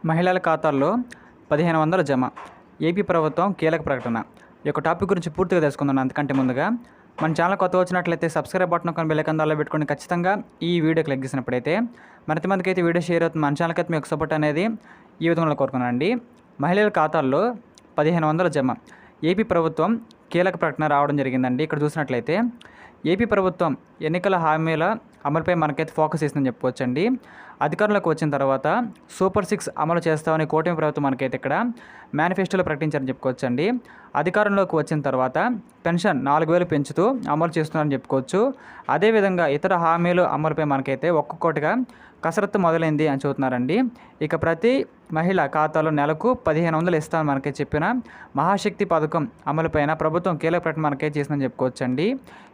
మహిళల ఖాతాల్లో 1500 జమ. ఏపీ ప్రభుత్వం కీలక ప్రకటన. ఈ యొక్క టాపిక్ గురించి పూర్తిగా తెలుసుకుందాం. అంతకంటే ముందుగా మన ఛానల్ కొత్త వచ్చినట్లయితే సబ్స్క్రైబ్ బటన్ కొన్ని బెల్ ఐకాన్ దానిలో పెట్టుకొని ఖచ్చితంగా ఈ వీడియో క్లిక్ చేసినప్పుడైతే మరింతమందికి అయితే వీడియో షేర్ అవుతుంది. మన ఛానల్కి అయితే మీకు సపోర్ట్ అనేది ఈ విధంగా కోరుకున్నానండి. మహిళల ఖాతాల్లో 1500 జమ. ఏపీ ప్రభుత్వం కీలక ప్రకటన రావడం జరిగిందండి. ఇక్కడ చూసినట్లయితే ఏపీ ప్రభుత్వం ఎన్నికల హామీల అమలుపై మనకైతే ఫోకస్ చేసిందని చెప్పుకోవచ్చండి. అధికారంలోకి వచ్చిన తర్వాత సూపర్ 6 అమలు చేస్తామని కూటమి ప్రభుత్వం మనకైతే ఇక్కడ మేనిఫెస్టోలో ప్రకటించారని చెప్పుకోవచ్చండి. అధికారంలోకి వచ్చిన తర్వాత పెన్షన్ 4000 పెంచుతూ అమలు చేస్తున్నారని చెప్పుకోవచ్చు. అదేవిధంగా ఇతర హామీలు అమలుపై మనకైతే ఒక్కొక్కటిగా కసరత్తు మొదలైంది అని చెబుతున్నారండి. ఇక ప్రతి మహిళ ఖాతాలో నెలకు 1500 ఇస్తామని మనకి చెప్పిన మహాశక్తి పథకం అమలుపైన ప్రభుత్వం కీలక ప్రకటన మనకైతే చేసిందని చెప్పుకోవచ్చండి.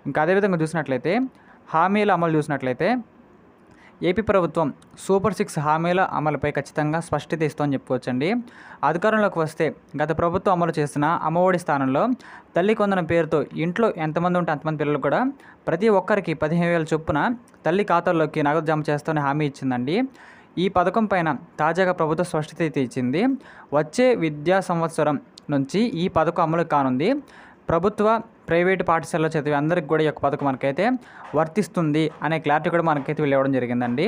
ఇంకా అదేవిధంగా చూసినట్లయితే హామీల అమలు చూసినట్లయితే ఏపీ ప్రభుత్వం సూపర్ 6 హామీల అమలుపై ఖచ్చితంగా స్పష్టత ఇస్తామని చెప్పుకోవచ్చండి. అధికారంలోకి వస్తే గత ప్రభుత్వం అమలు చేసిన అమ్మఒడి స్థానంలో తల్లి కొందన పేరుతో ఇంట్లో ఎంతమంది ఉంటే అంతమంది పిల్లలు కూడా ప్రతి ఒక్కరికి 15,000 చొప్పున తల్లి ఖాతాల్లోకి నగదు జమ చేస్తామని హామీ ఇచ్చిందండి. ఈ పథకం పైన తాజాగా ప్రభుత్వం స్పష్టత అయితే ఇచ్చింది. వచ్చే విద్యా సంవత్సరం నుంచి ఈ పథకం అమలు కానుంది. ప్రభుత్వ ప్రైవేటు పాఠశాలలో చదివే అందరికి కూడా ఈ యొక్క పథకం మనకైతే వర్తిస్తుంది అనే క్లారిటీ కూడా మనకైతే ఇవ్వడం జరిగిందండి.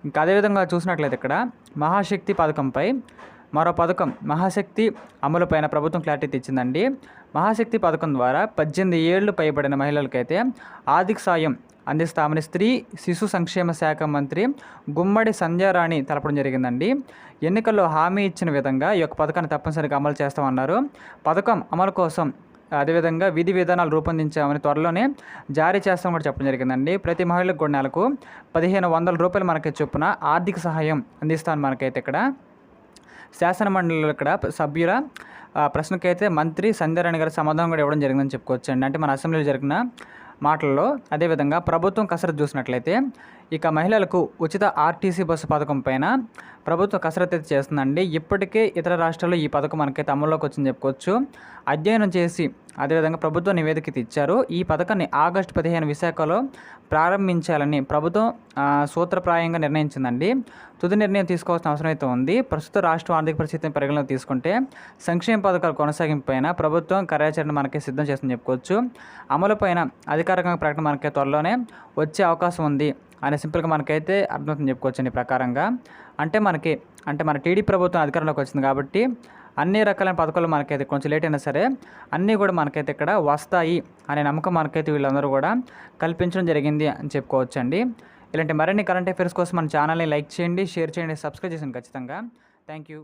ఇంకా అదేవిధంగా చూసినట్లయితే ఇక్కడ మహాశక్తి పథకంపై మరో పథకం మహాశక్తి అమలుపైన ప్రభుత్వం క్లారిటీ ఇచ్చిందండి. మహాశక్తి పథకం ద్వారా 18 ఏళ్లు పైబడిన మహిళలకైతే ఆర్థిక సాయం అందిస్తామని స్త్రీ శిశు సంక్షేమ శాఖ మంత్రి గుమ్మడి సంధ్యారాణి తెలపడం జరిగిందండి. ఎన్నికల్లో హామీ ఇచ్చిన విధంగా ఈ యొక్క పథకాన్ని తప్పనిసరిగా అమలు చేస్తామన్నారు. పథకం అమలు కోసం అదేవిధంగా విధి విధానాలు రూపొందించామని త్వరలోనే జారీ చేస్తామని కూడా చెప్పడం జరిగిందండి. ప్రతి మహిళలకు కూడా నెలకు 1500 రూపాయలు మనకి చొప్పున ఆర్థిక సహాయం అందిస్తామని మనకైతే ఇక్కడ శాసనమండలిలో ఇక్కడ సభ్యుల ప్రశ్నకైతే మంత్రి సంధ్యారాణి గారి సమాధానం కూడా ఇవ్వడం జరిగిందని చెప్పుకోవచ్చండి. అంటే మన అసెంబ్లీలో జరిగిన మాటల్లో. అదేవిధంగా ప్రభుత్వం కసరత్తు చూసినట్లయితే ఇక మహిళలకు ఉచిత ఆర్టీసీ బస్సు పథకం పైన ప్రభుత్వం కసరత్తు అయితే చేస్తుందండి. ఇప్పటికే ఇతర రాష్ట్రాల్లో ఈ పథకం మనకైతే అమల్లోకి వచ్చిందని చెప్పుకోవచ్చు. అధ్యయనం చేసి అదేవిధంగా ప్రభుత్వం నివేదిక ఇచ్చారు. ఈ పథకాన్ని ఆగస్టు 15 విశాఖలో ప్రారంభించాలని ప్రభుత్వం సూత్రప్రాయంగా నిర్ణయించిందండి. తుది నిర్ణయం తీసుకోవాల్సిన అవసరం అయితే ఉంది. ప్రస్తుత రాష్ట్ర ఆర్థిక పరిస్థితిని పరిగణలోకి తీసుకుంటే సంక్షేమ పథకాల కొనసాగింపుపైన ప్రభుత్వం కార్యాచరణ మనకి సిద్ధం చేస్తుందని చెప్పుకోవచ్చు. అమలుపైన అధికారికంగా ప్రకటన మనకి త్వరలోనే వచ్చే అవకాశం ఉంది అని సింపుల్గా మనకైతే అర్థమవుతుందని చెప్పుకోవచ్చండి. ప్రకారంగా అంటే మన టీడీపీ ప్రభుత్వం అధికారంలోకి వచ్చింది కాబట్టి అన్ని రకాలైన పథకాలు మనకైతే కొంచెం లేట్ అయినా సరే అన్నీ కూడా మనకైతే ఇక్కడ వస్తాయి అనే నమ్మకం మనకైతే వీళ్ళందరూ కూడా కల్పించడం జరిగింది అని చెప్పుకోవచ్చండి. ఇలాంటి మరిన్ని కరెంట్ అఫైర్స్ కోసం మన ఛానల్ని లైక్ చేయండి, షేర్ చేయండి, సబ్స్క్రైబ్ చేయండి ఖచ్చితంగా. Thank you.